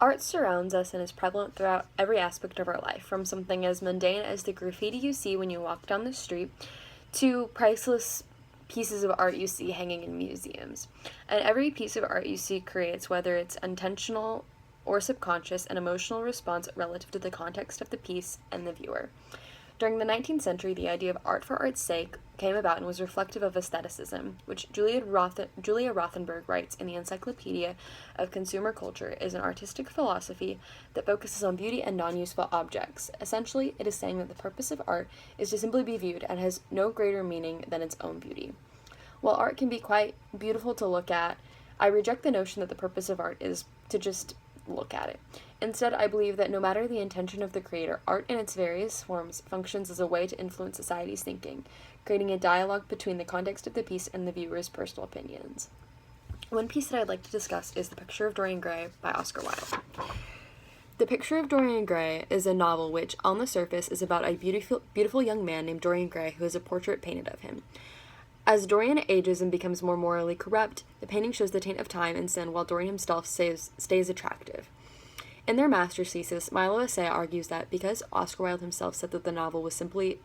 Art surrounds us and is prevalent throughout every aspect of our life, from something as mundane as the graffiti you see when you walk down the street to priceless pieces of art you see hanging in museums. And every piece of art you see creates, whether it's intentional or subconscious, an emotional response relative to the context of the piece and the viewer. During the 19th century, the idea of art for art's sake came about and was reflective of aestheticism, which Julia Rothenberg writes in the Encyclopedia of Consumer Culture is an artistic philosophy that focuses on beauty and non-useful objects. Essentially, it is saying that the purpose of art is to simply be viewed and has no greater meaning than its own beauty. While art can be quite beautiful to look at, I reject the notion that the purpose of art is to just look at it. Instead, I believe that no matter the intention of the creator, art in its various forms functions as a way to influence society's thinking, creating a dialogue between the context of the piece and the viewer's personal opinions. One piece that I'd like to discuss is The Picture of Dorian Gray by Oscar Wilde. The Picture of Dorian Gray is a novel which, on the surface, is about a beautiful young man named Dorian Gray who has a portrait painted of him. As Dorian ages and becomes more morally corrupt, the painting shows the taint of time and sin while Dorian himself stays attractive. In their master's thesis, Milo Asea argues that because Oscar Wilde himself said that the novel was simply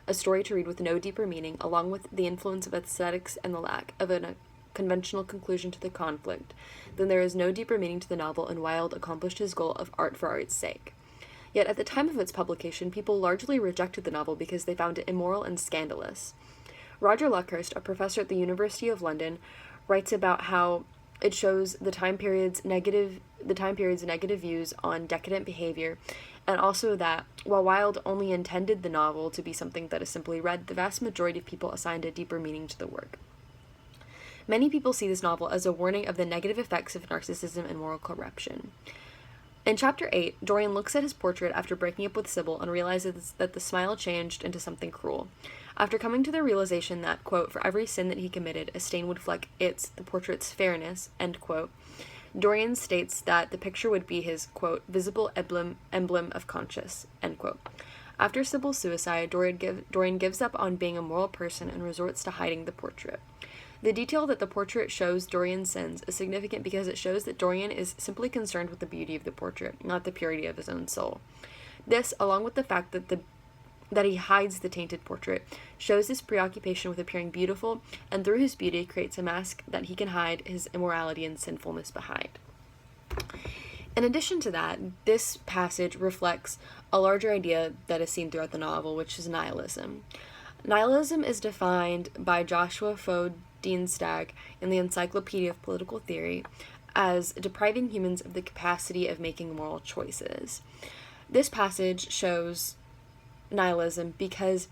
a story to read with no deeper meaning, along with the influence of aesthetics and the lack of a conventional conclusion to the conflict, then there is no deeper meaning to the novel, and Wilde accomplished his goal of art for art's sake. Yet at the time of its publication, people largely rejected the novel because they found it immoral and scandalous. Roger Luckhurst, a professor at the University of London, writes about how it shows the time period's negative views on decadent behavior, and also that, while Wilde only intended the novel to be something that is simply read, the vast majority of people assigned a deeper meaning to the work. Many people see this novel as a warning of the negative effects of narcissism and moral corruption. In Chapter 8, Dorian looks at his portrait after breaking up with Sybil and realizes that the smile changed into something cruel. After coming to the realization that, quote, for every sin that he committed, a stain would fleck the portrait's fairness, end quote, Dorian states that the picture would be his, quote, visible emblem of conscience, end quote. After Sybil's suicide, Dorian gives up on being a moral person and resorts to hiding the portrait. The detail that the portrait shows Dorian's sins is significant because it shows that Dorian is simply concerned with the beauty of the portrait, not the purity of his own soul. This, along with the fact that he hides the tainted portrait, shows his preoccupation with appearing beautiful, and through his beauty creates a mask that he can hide his immorality and sinfulness behind. In addition to that, this passage reflects a larger idea that is seen throughout the novel, which is nihilism. Nihilism is defined by Joshua Foe Dienstag in the Encyclopedia of Political Theory as depriving humans of the capacity of making moral choices. This passage shows nihilism because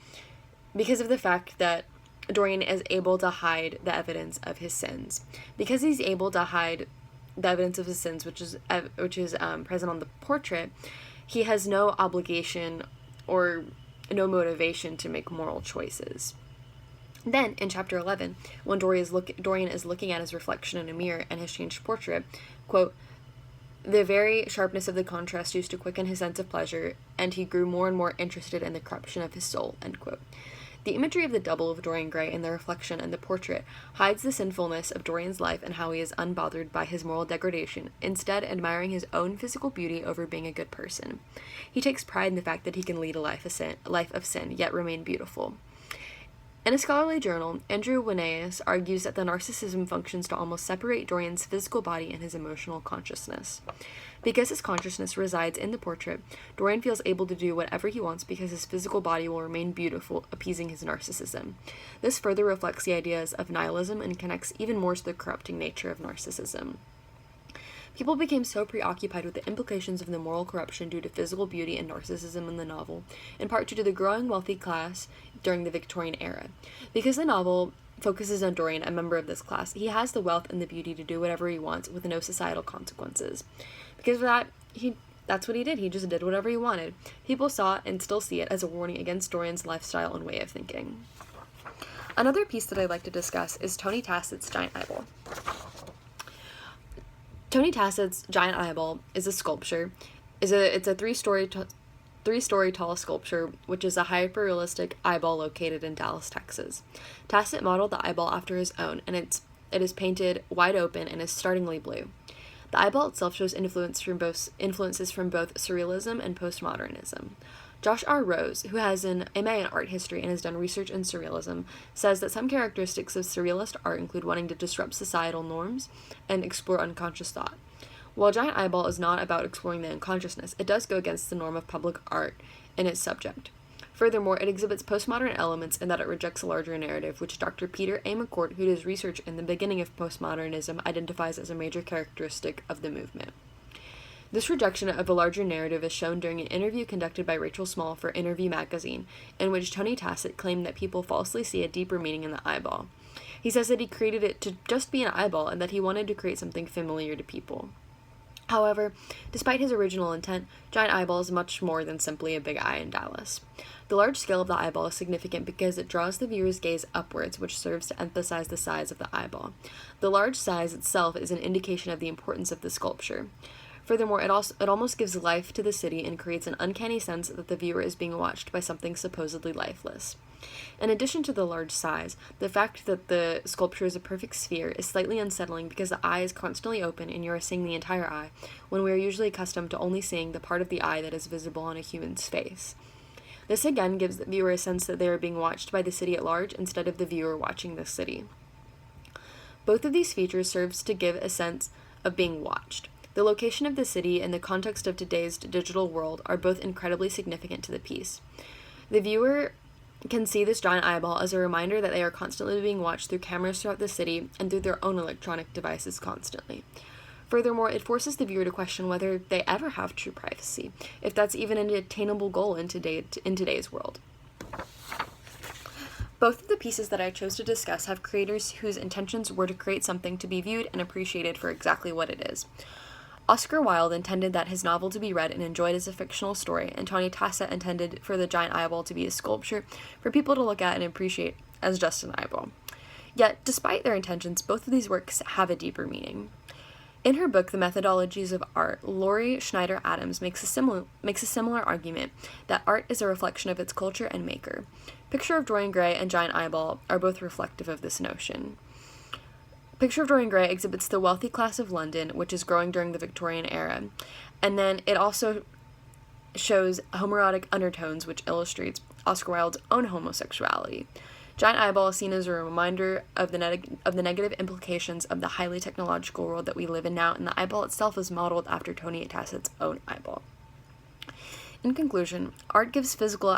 of the fact that Dorian is able to hide the evidence of his sins. Because he's able to hide the evidence of his sins, which is present on the portrait, he has no obligation or no motivation to make moral choices. Then, in Chapter 11, when Dorian is looking at his reflection in a mirror and his changed portrait, quote, the very sharpness of the contrast used to quicken his sense of pleasure, and he grew more and more interested in the corruption of his soul, end quote. The imagery of the double of Dorian Gray in the reflection and the portrait hides the sinfulness of Dorian's life and how he is unbothered by his moral degradation, instead admiring his own physical beauty over being a good person. He takes pride in the fact that he can lead a life of sin, yet remain beautiful. In a scholarly journal, Andrew Wineus argues that the narcissism functions to almost separate Dorian's physical body and his emotional consciousness. Because his consciousness resides in the portrait, Dorian feels able to do whatever he wants because his physical body will remain beautiful, appeasing his narcissism. This further reflects the ideas of nihilism and connects even more to the corrupting nature of narcissism. People became so preoccupied with the implications of the moral corruption due to physical beauty and narcissism in the novel, in part due to the growing wealthy class during the Victorian era. Because the novel focuses on Dorian, a member of this class, he has the wealth and the beauty to do whatever he wants with no societal consequences. Because of that, that's what he did. He just did whatever he wanted. People saw it and still see it as a warning against Dorian's lifestyle and way of thinking. Another piece that I'd like to discuss is Tony Tasset's Giant Eyeball. Tony Tasset's Giant Eyeball is a sculpture. It's a three-story tall sculpture, which is a hyper-realistic eyeball located in Dallas, Texas. Tasset modeled the eyeball after his own, and it is painted wide open and is startlingly blue. The eyeball itself shows influences from both surrealism and postmodernism. Josh R. Rose, who has an MA in art history and has done research in surrealism, says that some characteristics of surrealist art include wanting to disrupt societal norms and explore unconscious thought. While Giant Eyeball is not about exploring the unconsciousness, it does go against the norm of public art in its subject. Furthermore, it exhibits postmodern elements in that it rejects a larger narrative, which Dr. Peter A. McCourt, who does research in the beginning of postmodernism, identifies as a major characteristic of the movement. This rejection of a larger narrative is shown during an interview conducted by Rachel Small for Interview magazine, in which Tony Tassett claimed that people falsely see a deeper meaning in the eyeball. He says that he created it to just be an eyeball and that he wanted to create something familiar to people. However, despite his original intent, Giant Eyeball is much more than simply a big eye in Dallas. The large scale of the eyeball is significant because it draws the viewer's gaze upwards, which serves to emphasize the size of the eyeball. The large size itself is an indication of the importance of the sculpture. Furthermore, it almost gives life to the city and creates an uncanny sense that the viewer is being watched by something supposedly lifeless. In addition to the large size, the fact that the sculpture is a perfect sphere is slightly unsettling because the eye is constantly open and you are seeing the entire eye, when we are usually accustomed to only seeing the part of the eye that is visible on a human's face. This again gives the viewer a sense that they are being watched by the city at large instead of the viewer watching the city. Both of these features serves to give a sense of being watched. The location of the city and the context of today's digital world are both incredibly significant to the piece. The viewer can see this giant eyeball as a reminder that they are constantly being watched through cameras throughout the city and through their own electronic devices constantly. Furthermore, it forces the viewer to question whether they ever have true privacy, if that's even an attainable goal in today's world. Both of the pieces that I chose to discuss have creators whose intentions were to create something to be viewed and appreciated for exactly what it is. Oscar Wilde intended that his novel to be read and enjoyed as a fictional story, and Tony Tassett intended for the giant eyeball to be a sculpture for people to look at and appreciate as just an eyeball. Yet, despite their intentions, both of these works have a deeper meaning. In her book, The Methodologies of Art, Laurie Schneider Adams makes a similar argument that art is a reflection of its culture and maker. Picture of Dorian Gray and Giant Eyeball are both reflective of this notion. Picture of Dorian Gray exhibits the wealthy class of London, which is growing during the Victorian era, and then it also shows homoerotic undertones, which illustrates Oscar Wilde's own homosexuality. Giant Eyeball is seen as a reminder of the negative implications of the highly technological world that we live in now, and the eyeball itself is modeled after Tony Tassett's own eyeball. In conclusion, art gives physical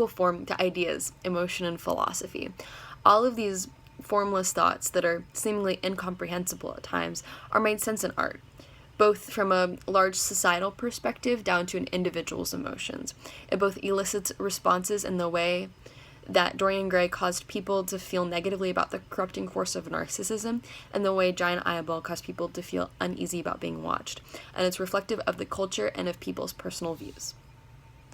form to ideas, emotion, and philosophy. All of these formless thoughts that are seemingly incomprehensible at times are made sense in art, both from a large societal perspective down to an individual's emotions. It both elicits responses in the way that Dorian Gray caused people to feel negatively about the corrupting force of narcissism, and the way Giant Eyeball caused people to feel uneasy about being watched, and it's reflective of the culture and of people's personal views.